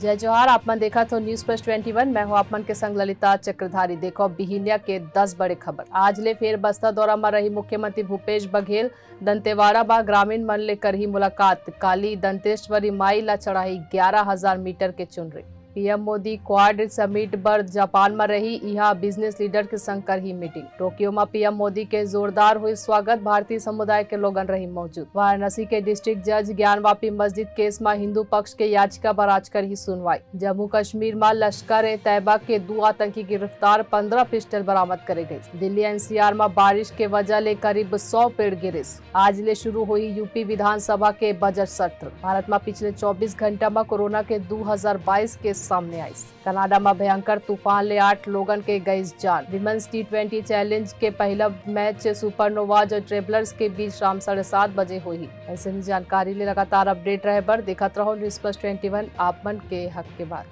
जय जोहार। आप मन देखा तो न्यूज प्लस 21। मैं हूं आप मन के संग ललिता चक्रधारी। देखो बिहिनिया के 10 बड़े खबर। आज ले फिर बस्तर दौरा में रही मुख्यमंत्री भूपेश बघेल। दंतेवाड़ा बा ग्रामीण मन ले कर ही मुलाकात। काली दंतेश्वरी माई ला चढ़ाई 11,000 मीटर के चुनरी। पीएम मोदी क्वाड समिट पर जापान में रही। यहाँ बिजनेस लीडर के संग कर ही मीटिंग। टोक्यो में पीएम मोदी के जोरदार हुई स्वागत। भारतीय समुदाय के लोगन रही मौजूद। वाराणसी के डिस्ट्रिक्ट जज ज्ञानवापी मस्जिद केस में हिंदू पक्ष के याचिका पर आज कर ही सुनवाई। जम्मू कश्मीर में लश्कर ए तैयबा के 2 आतंकी गिरफ्तार, 15 पिस्टल बरामद करे गए। दिल्ली एनसीआर में बारिश के वजह ले करीब 100 पेड़ गिरे। आज ले शुरू हुई यूपी विधानसभा के बजट सत्र। भारत में पिछले 24 घंटा में कोरोना के 2022 के सामने आई। कनाडा में भयंकर तूफान ले 8 लोगन के गई जान। विमेंस T20 चैलेंज के पहला मैच सुपरनोवाज और ट्रेवलर्स के बीच शाम 7:30 बजे हुई। ऐसे ही जानकारी ले लगातार अपडेट रहे पर देखत रहो न्यूज प्लस 21 आप मन के हक के बाद।